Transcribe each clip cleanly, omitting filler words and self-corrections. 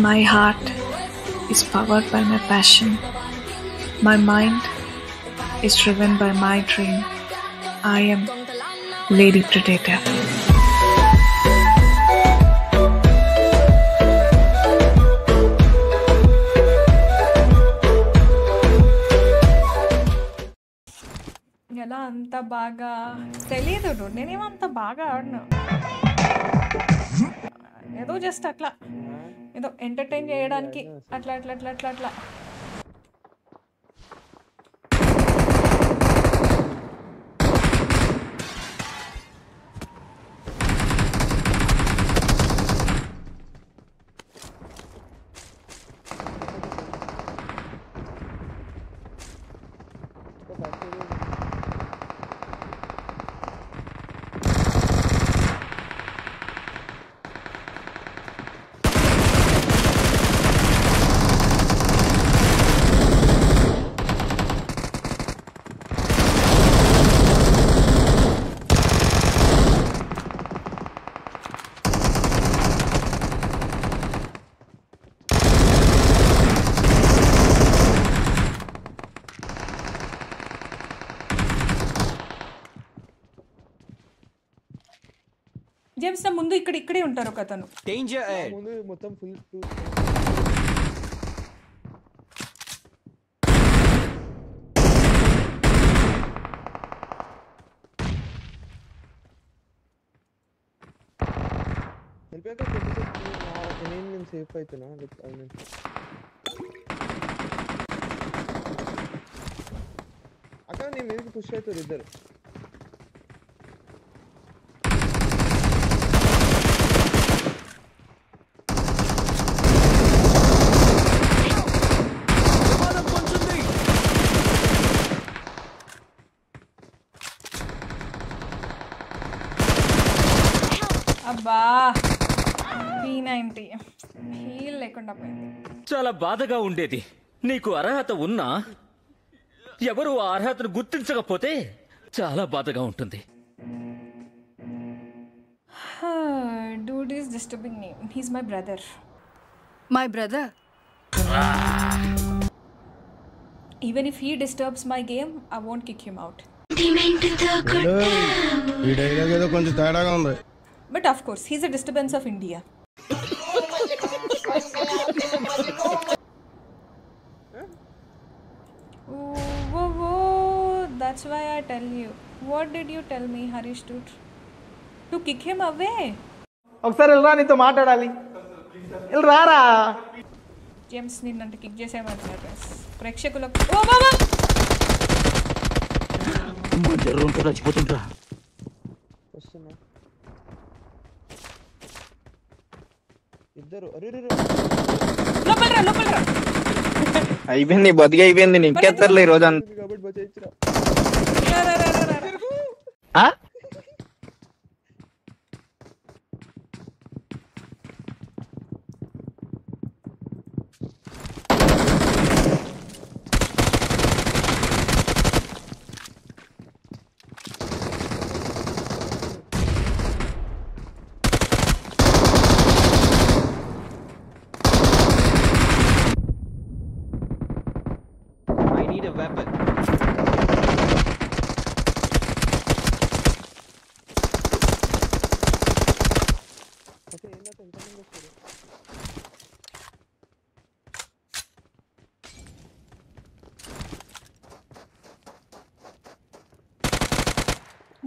My heart is powered by my passion. My mind is driven by my dream. I am Lady Predator. ఎలా అంత బాగా తెలియదు, నేనేమో అంత బాగా ఆడను. ఏదో జస్ట్ అట్లా ఏదో ఎంటర్టైన్ చేయడానికి అట్లా అట్లా అట్లా అట్లా అట్లా. జేమ్స్ నా ముందు ఇక్కడే ఉంటారు ఒక అతను. ముందు మొత్తం ఫుల్ నేను సేఫ్ అవుతున్నా. అక్కడ నేను మీదకి పుష్ అవుతారు ఇద్దరు. అబ్బా P90 హీల్ లేకుండా పోయింది. చాలా బాధగా ఉండేది. నీకు అర్హత ఉన్నా ఎవరు ఆ అర్హతను గుర్తించకపోతే చాలా బాధగా ఉంటుంది. Dude is disturbing me. He's my brother. My brother? Even if he disturbs my game, I won't kick him out. ఈ డైలాగ్ ఏదో కొంచెం తేడాగా ఉంది. But of course, he's a disturbance of India. Oh, that's why I tell you. What did you tell me, Harish dude? To kick him away? ఒకసారి వెళ్ళరా, నీతో మాట్లాడాలి. వెళ్ళరారా. James నిన్నంటే kick చేసేయమంటున్నారు ప్రేక్షకులకు. ఓ బాబా చచ్చిపోతుంటా. ఇద్దరు లోపలరా. అయిపోయింది, బతికి అయిపోయింది. ఇంకెత్తర్లే ఈ రోజు కాబట్టి బచాయించరా.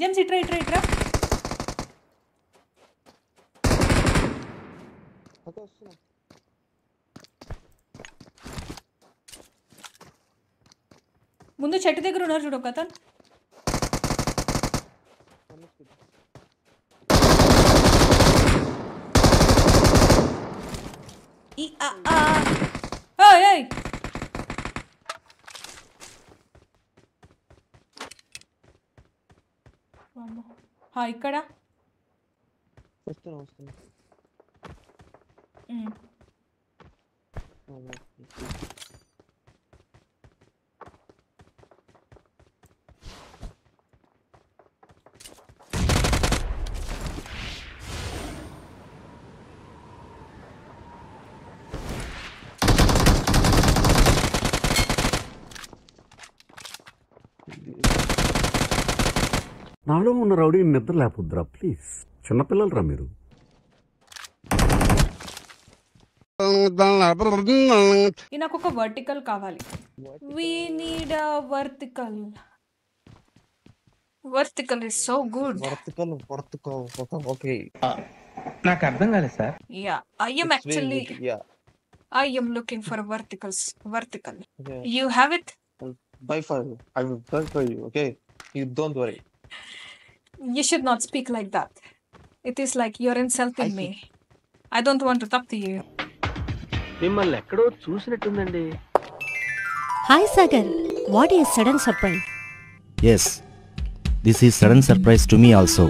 జేమ్స్ ఇట్రా. ముందు చెట్టు దగ్గర ఉన్నారు చూడు ఒక అతను. ఇక్కడ వస్తున్నా. నాలో ఉన్న రౌడీ నిద్ర లేకపోద్దురా ప్లీజ్. చిన్నపిల్లలరా మీరు. నాకు ఒక వర్టికల్ కావాలి. We need a vertical. Vertical is so good. Vertical okay. నాకు అర్థం కాలేదు sir. Yeah I am actually I am looking for verticals. Vertical. Okay. You have it? Buy for you. I will buy for you. Okay. You don't worry. You should not speak like that. It is like you're insulting me. I don't want to talk to you. మిమ్మల్ని ఎక్కడో చూసినట్టుందండి. Hi Sagar, what is sudden surprise? Yes, this is sudden surprise to me also.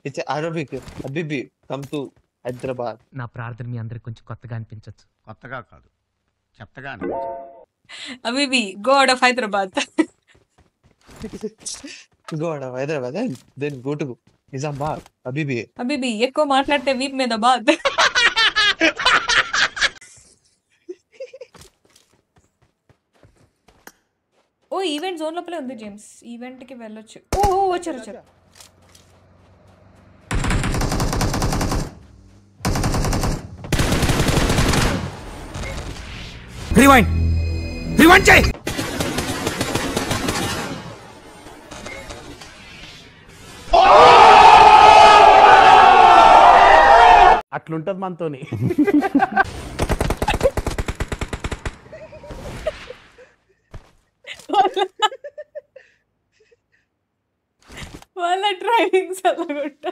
It's Arabic. Habibi, come to Hyderabad. నా ప్రార్థన మీ అందరికి కొంచెం కొత్తగా అనిపించచ్చు. కొత్తగా కాదు, చెత్తగా. Habibi, go out of Hyderabad. Go out of Hyderabad, then go to Nizamabad. Habibi. Habibi, ఎక్కువ మాట్లాడితే వీప్ మీద బాద్. ఓ ఈవెంట్ జోన్ లోపలే ఉంది జేమ్స్. ఈవెంట్ కి వెళ్ళొచ్చు. ఓ వచ్చారు. రివైండ్ చేయి. అట్లుంటది మనతోని. వాళ్ళ డ్రైవింగ్ చల్లగొట్ట.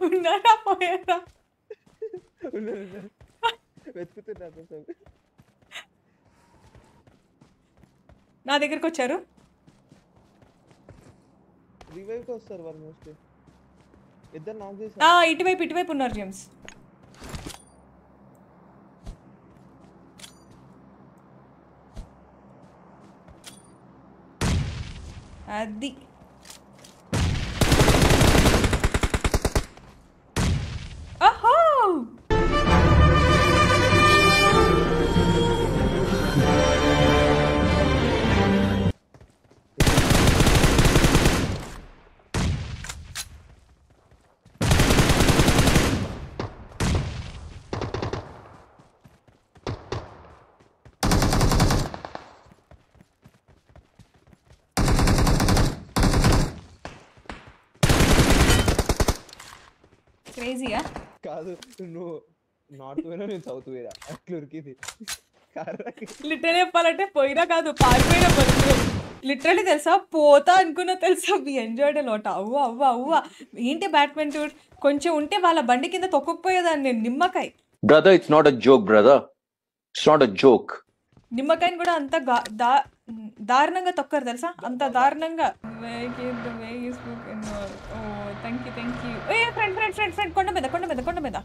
ఉన్నారా పోయారా? వెతుకుతున్నా కోసం. నా దగ్గరకు వచ్చారు. రివైవ్ కి వస్తారు వాళ్ళు మోస్ట్లీ. ఇద్దరు నాక్ చేశారు. ఇటువైపు ఉన్నారు జేమ్స్. అది అహో క్రేజీయా? కాదు, నువ్వు నార్త్ పోయినా నేను సౌత్ పోయినా అట్లా ఉరికింది. లిటరలీ చెప్పాలంటే పోయినా కాదు, పారిపోయినా బతుకు. లిటరలీ తెలుసా, పోతా అనుకున్నా తెలుసా. We enjoyed a lot. అవ్వ ఏంటి బ్యాట్మెన్ టూర్ కొంచెం ఉంటే వాళ్ళ బండి కింద తొక్కకపోయేదాన్ని నేను. నిమ్మకాయ brother, it's not a joke brother, it's not a joke. నిమ్మకాయని కూడా అంత దారుణంగా తొక్కరు తెలుసా, అంత దారుణంగా. Thank you. ఏ ఫ్రెండ్ కొండ మీద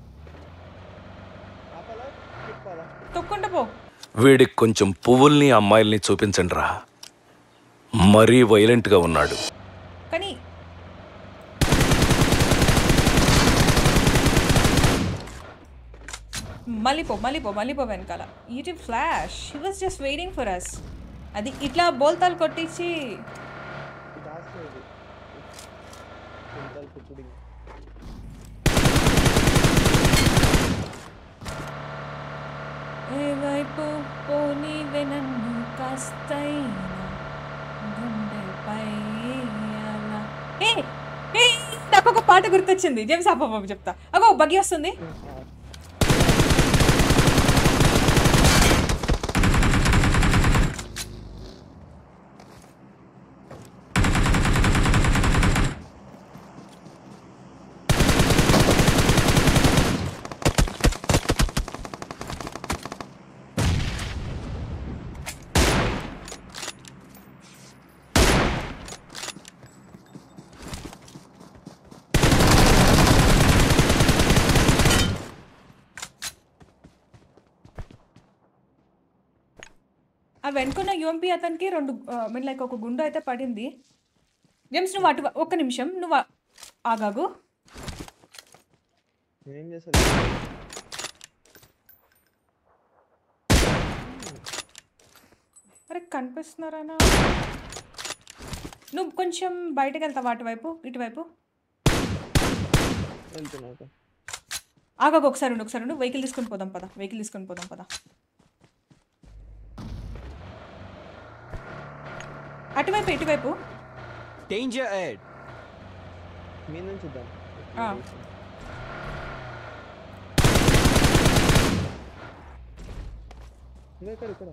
తొక్కుంట పో. వీడికి కొంచెం పువ్వుల్ని అమ్మాయిల్ని చూపించండి రా, మరీ వైలెంట్ గా ఉన్నాడు. కానీ మళ్ళీ పో వెనకాల. ఈటి flash, he was just waiting for us. అది ఇట్లా బోల్తాలు కొట్టించి ఏవైపు పోనీ వెనన్ను కాస్తైనా గుండెపై అలా. నాకు ఒక పాట గుర్తొచ్చింది జేమ్స్. అప్ప చెప్తా. అగో బగ్గి వస్తుంది. ఆ వెనుకున్న యూఎంపీ అతనికి లైక్ ఒక గుండు అయితే పడింది. జేమ్స్ నువ్వు ఒక్క నిమిషం నువ్వు ఆగాగు. నేనేం చేస్తాను? అరే కనిపిస్తున్నారా? నువ్వు కొంచెం బయటకు వెళ్తావా అటువైపు ఇటువైపు? వెళ్తున్నా. ఆగాగు ఒకసారి ఉండు వెహికల్ తీసుకొని పోదాం పద. ఇటువైపు డేంజర్ ఎడ్ మీ నుంచి చూద్దాం. ఇక్కడ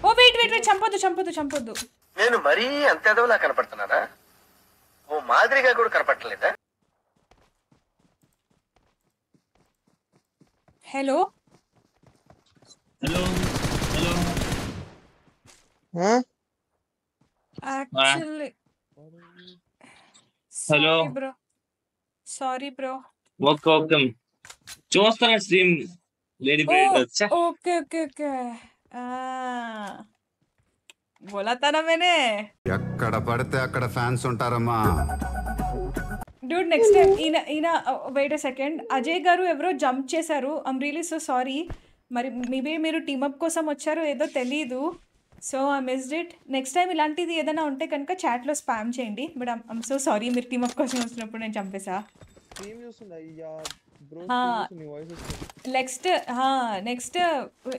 ఓ వెయిట్ చంపొద్దు. నేను మరీ అంత ఎదవలా కనపడుతున్నానా? ఓ మాదిరిగా కూడా కనపడలేదా? Hello actually sorry bro. Okay చూస్తాను స్ట్రీమ్ లేడీ ఓకే బోలా తానా మేనే. ఎక్కడ పడితే అక్కడ ఫ్యాన్స్ ఉంటారమ్మా. డూడ్ నెక్స్ట్ టైం ఈయన వెయిట్ అ సెకండ్. అజయ్ గారు ఎవరో జంప్ చేశారు. I'm really so sorry. మరి మేబీ మీరు టీమప్ కోసం వచ్చారో ఏదో తెలీదు. So I missed it. Next time ఇలాంటిది ఏదైనా ఉంటే కనుక చాట్లో స్పామ్ చేయండి. బట్ ఐమ్ సో సారీ, మీరు టీమప్ కోసం వచ్చినప్పుడు నేను చంపేసా. నెక్స్ట్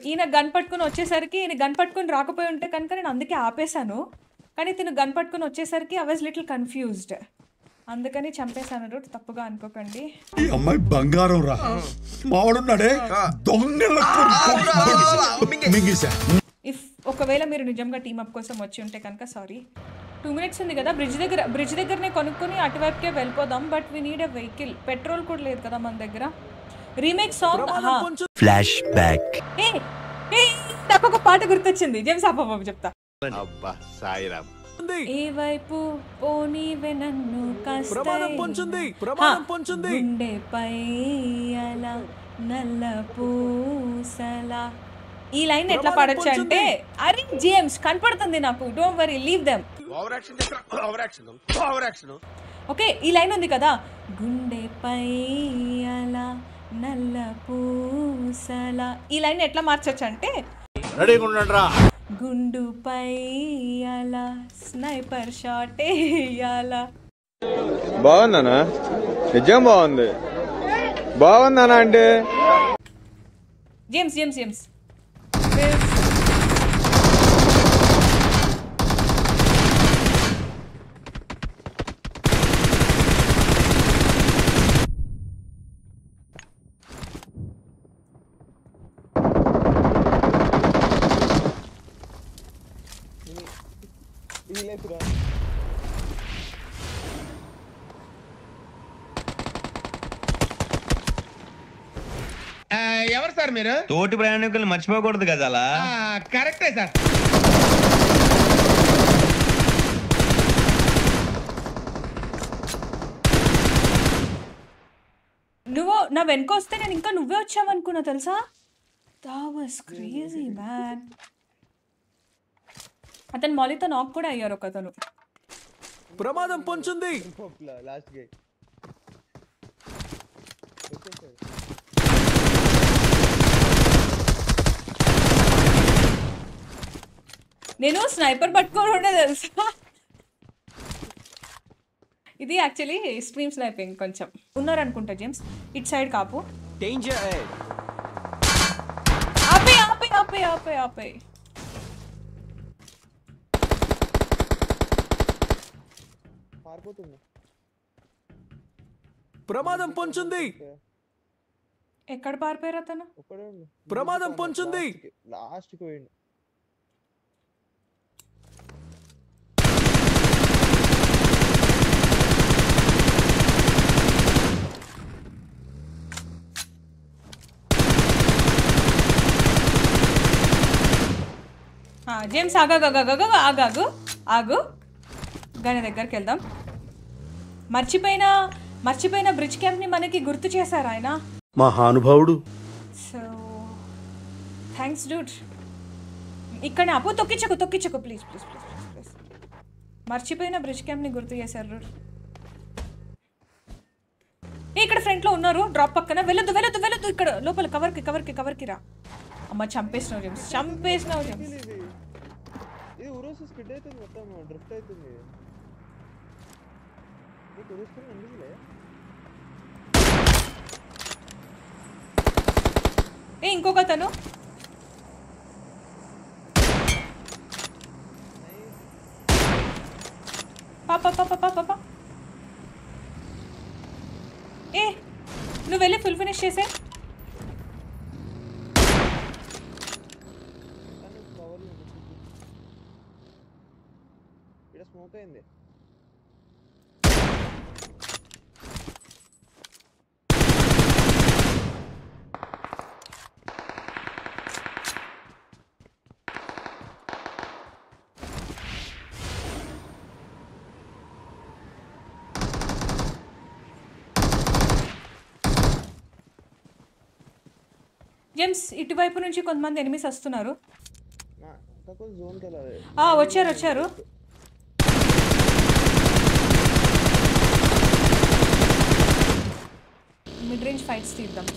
ఈయన గన్ పట్టుకుని వచ్చేసరికి, ఈయన గన్ పట్టుకుని రాకపోయి ఉంటే కనుక నేను అందుకే ఆపేశాను. కానీ తిను గన్ పట్టుకుని వచ్చేసరికి ఐ వాజ్ లిటిల్ కన్ఫ్యూజ్డ్, అందుకని చంపేశాను. రూట్ తప్పుగా అనుకోకండి. ఈ అమ్మాయి బంగారం రా. మావాడున్నాడే ఇఫ్ ఒకవేళ మీరు నిజంగా టీమప్ కోసం వచ్చి ఉంటే కనుక సారీ. 2 minutes ఉంది కదా, బ్రిడ్జ్ దగ్గరనే కొనుక్కొని అటువైపుకే వెళ్ళిపోదాం. But we need a vehicle. Petrol కూడా లేదు కదా మన దగ్గర. Remake song flash back. నాకు ఒక పాట గుర్తొచ్చింది. జేమ్స్ అబ్బాబు చెప్తా. అబ్బా సాయిరామ్. ఏ వైపు పోనీవే నన్ను గుండెపై అలా నల్ల పూసలా. ఈ లైన్ ఎట్లా పాడొచ్చు అంటే, అరే జేమ్స్ కనపడుతుంది నాకు, don't worry, leave them. Okay, ఈ లైన్ ఉంది కదా, గుండెపై అలా నల్ల పూసలా. ఈ లైన్ ఎట్లా మార్చొచ్చు అంటే, గుండుపై అలా స్నైపర్ షాట్ వేయాలా. బాగుందనా? నిజం బాగుంది. బాగుందనా అంటే జేమ్స్ ఎవరు సార్ మీరు? తోటి ప్రయాణికులు మర్చిపోకూడదు కదా. అలా కరెక్టే సార్. నువ్వు నా వెనుక వస్తే నేను ఇంకా నువ్వే వచ్చావనుకున్నా తెలుసా. That was crazy man. అతను మాలితో నాక్ కూడా అయ్యారు ఒక అతను. ప్రమాదం పొంచుంది. లాస్ట్ గే నేను స్నైపర్ పట్టుకొని ఉండే తెలుసా. ఇది యాక్చువల్లీ స్ట్రీమ్ స్నైపింగ్. కొంచెం ఉన్నారనుకుంటా జేమ్స్. ఇట్ సైడ్ కాపు. డేంజర్ ఎడ్. ఆపే. ప్రమాదం పొంచుంది. ఎక్కడ పారిపోయారు అతను? ప్రమాదం పొంచుంది. లాస్ట్ కి పోయిండు. జేమ్స్ ఆగు. గని దగ్గరికి వెళ్దాం. మర్చిపోయిన బ్రిడ్జ్ క్యాంప్ ని మనకి గుర్తు చేశారు ఆయన. మహానుభావుడు. So thanks Dude. ఇక్కడ అప్పు తొక్కించకు ప్లీజ్. మర్చిపోయిన బ్రిడ్జ్ క్యాంప్ ని గుర్తు చేశారు డూడ్. ఇక్కడ ఫ్రంట్ లో ఉన్నారు డ్రాప్ పక్కన. వెళ్ళొద్దు వెళ్ళొద్దు వెళ్ళొద్దు, ఇక్కడ లోపల కవర్కి రా. అమ్మ చంపేసినావు జేమ్స్, చంపేసినావు జేమ్స్. ఇది ఉరోస్ స్కిడ్ అవుతుంది, మొత్తం డ్రిఫ్ట్ అవుతుంది. నీకు ఉరోస్కొని అనిపిలే? ఇంకొక తను పాప నువ్వు వెళ్ళి ఫుల్ ఫినిష్ చేసే. ఇక్కడ స్మోక్ అయింది. జేమ్స్ ఇటువైపు నుంచి కొంతమంది ఎనిమిస్ వస్తున్నారు. వచ్చారు. మిడ్ రేంజ్ ఫైట్స్ తీద్దాం.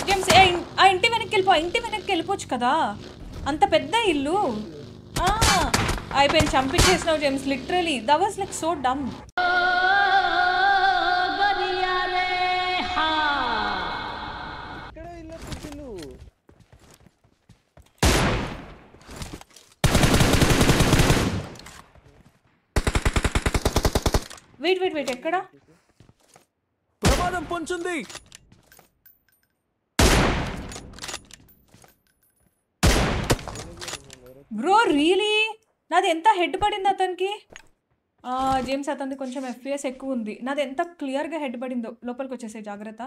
జేమ్స్ ఆ ఇంటి వెనక్కి వెళ్ళిపోవచ్చు కదా, అంత పెద్ద ఇల్లు. అయిపోయింది, చంపించేసినావు James. Literally that was like so dumb. Wait ఎక్కడ? ప్రమాదం పొంచుంది. బ్రో రియలీ నాది ఎంత హెడ్ పడింది అతనికి. జేమ్స్ అతనిది కొంచెం FPS ఎక్కువ ఉంది. నాది ఎంత క్లియర్గా హెడ్ పడిందో. లోపలికి వచ్చేసే జాగ్రత్త.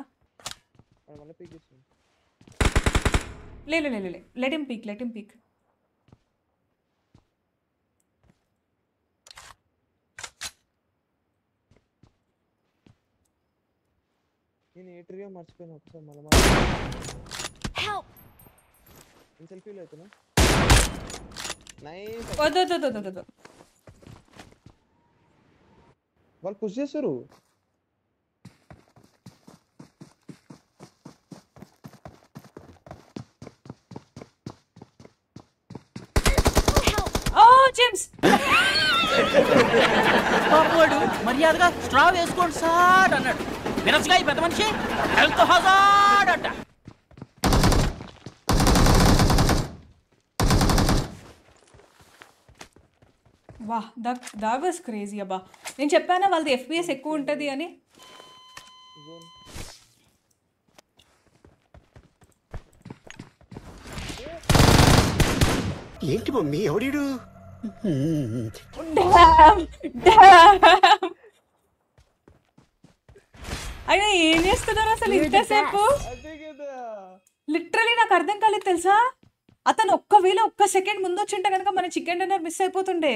లే లెట్ హిమ్ పీక్. నేను ఏట్రియా మర్చిపోయాను ఒకసారి మళ్ళీ సెల్ఫీలో అవుతున్నా. నైస్. వద్దు వాళ్ళు పుష్ చేస్తారు. జేమ్స్ పాపవాడు మర్యాదగా స్ట్రా వేసుకోండి సార్ అన్నాడు. వినసుగా ఈ పెద్ద మనిషి హెల్త్ హజార్డ్ అంట. వాహ్ that was crazy అబ్బా. నేను చెప్పానా వాళ్ళది FPS ఎక్కువ ఉంటుంది అని. ఏంటి మమ్మీ ఎవడీడు? అయినా ఏం చేస్తున్నారు అసలు ఇంతసేపు? లిటరలీ నాకు అర్థం కాలేదు తెలుసా. అతను ఒక్క సెకండ్ ముందు వచ్చింటే కనుక మన చికెన్ డిన్నర్ మిస్ అయిపోతుండే.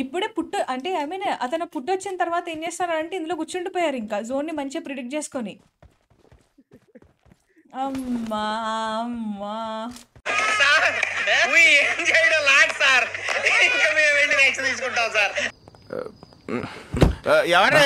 ఇప్పుడే పుట్టు అంటే ఐ మీన్ అతను పుట్టు వచ్చిన తర్వాత ఏం చేస్తారంటే ఇందులో కూర్చుండిపోయారు ఇంకా జోన్ ని మంచిగా ప్రిడిక్ట్ చేసుకొని. అమ్మా ఎవరు